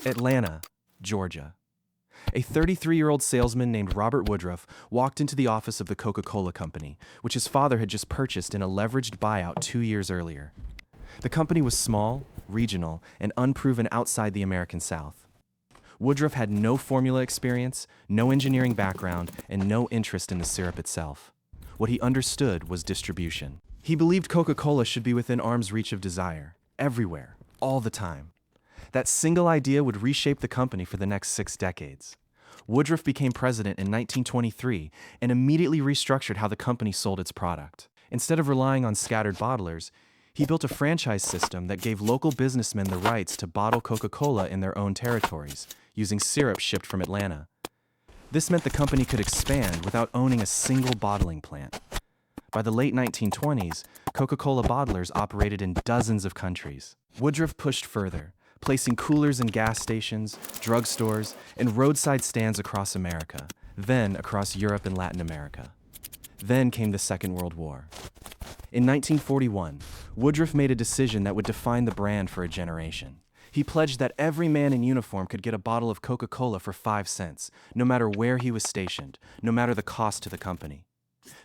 Atlanta, Georgia. A 33-year-old salesman named Robert Woodruff walked into the office of the Coca-Cola Company, which his father had just purchased in a leveraged buyout 2 years earlier. The company was small, regional, and unproven outside the American South. Woodruff had no formula experience, no engineering background, and no interest in the syrup itself. What he understood was distribution. He believed Coca-Cola should be within arm's reach of desire, everywhere, all the time. That single idea would reshape the company for the next 6 decades. Woodruff became president in 1923 and immediately restructured how the company sold its product. Instead of relying on scattered bottlers, he built a franchise system that gave local businessmen the rights to bottle Coca-Cola in their own territories, using syrup shipped from Atlanta. This meant the company could expand without owning a single bottling plant. By the late 1920s, Coca-Cola bottlers operated in dozens of countries. Woodruff pushed further, placing coolers in gas stations, drugstores, and roadside stands across America, then across Europe and Latin America. Then came the Second World War. In 1941, Woodruff made a decision that would define the brand for a generation. He pledged that every man in uniform could get a bottle of Coca-Cola for 5 cents, no matter where he was stationed, no matter the cost to the company.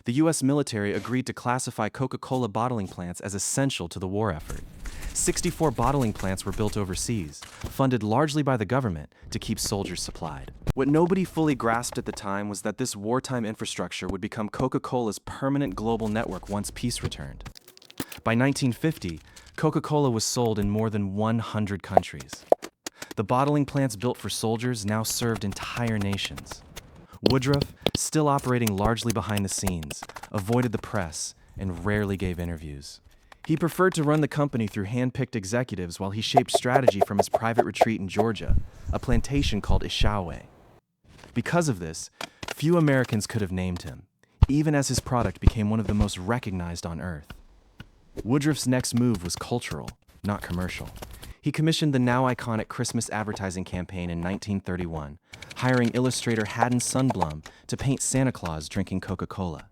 The U.S. military agreed to classify Coca-Cola bottling plants as essential to the war effort. 64 bottling plants were built overseas, funded largely by the government to keep soldiers supplied. What nobody fully grasped at the time was that this wartime infrastructure would become Coca-Cola's permanent global network once peace returned. By 1950, Coca-Cola was sold in more than 100 countries. The bottling plants built for soldiers now served entire nations. Woodruff, still operating largely behind the scenes, avoided the press and rarely gave interviews. He preferred to run the company through hand-picked executives while he shaped strategy from his private retreat in Georgia, a plantation called Ishaway. Because of this, few Americans could have named him, even as his product became one of the most recognized on Earth. Woodruff's next move was cultural, not commercial. He commissioned the now iconic Christmas advertising campaign in 1931, hiring illustrator Haddon Sundblom to paint Santa Claus drinking Coca-Cola.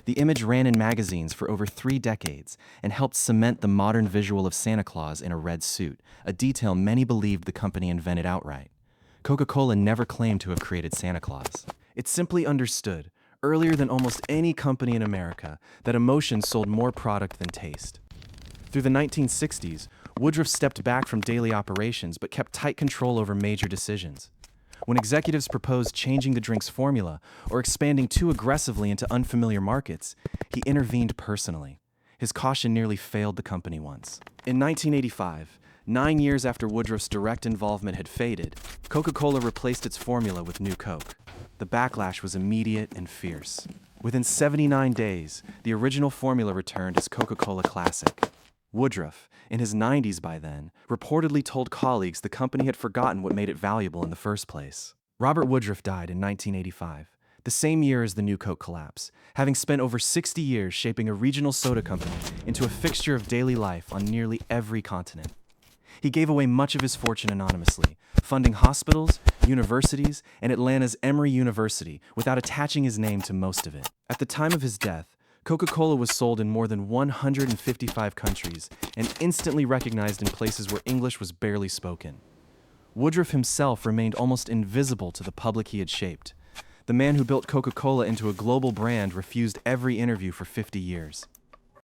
The image ran in magazines for over 3 decades and helped cement the modern visual of Santa Claus in a red suit, a detail many believed the company invented outright. Coca-Cola never claimed to have created Santa Claus. It simply understood, earlier than almost any company in America, that emotion sold more product than taste. Through the 1960s, Woodruff stepped back from daily operations but kept tight control over major decisions. When executives proposed changing the drink's formula or expanding too aggressively into unfamiliar markets, he intervened personally. His caution nearly failed the company once. In 1985, 9 years after Woodruff's direct involvement had faded, Coca-Cola replaced its formula with New Coke. The backlash was immediate and fierce. Within 79 days, the original formula returned as Coca-Cola Classic. Woodruff, in his 90s by then, reportedly told colleagues the company had forgotten what made it valuable in the first place. Robert Woodruff died in 1985, the same year as the New Coke collapse, having spent over 60 years shaping a regional soda company into a fixture of daily life on nearly every continent. He gave away much of his fortune anonymously, funding hospitals, universities, and Atlanta's Emory University without attaching his name to most of it. At the time of his death, Coca-Cola was sold in more than 155 countries and instantly recognized in places where English was barely spoken. Woodruff himself remained almost invisible to the public he had shaped. The man who built Coca-Cola into a global brand refused every interview for 50 years.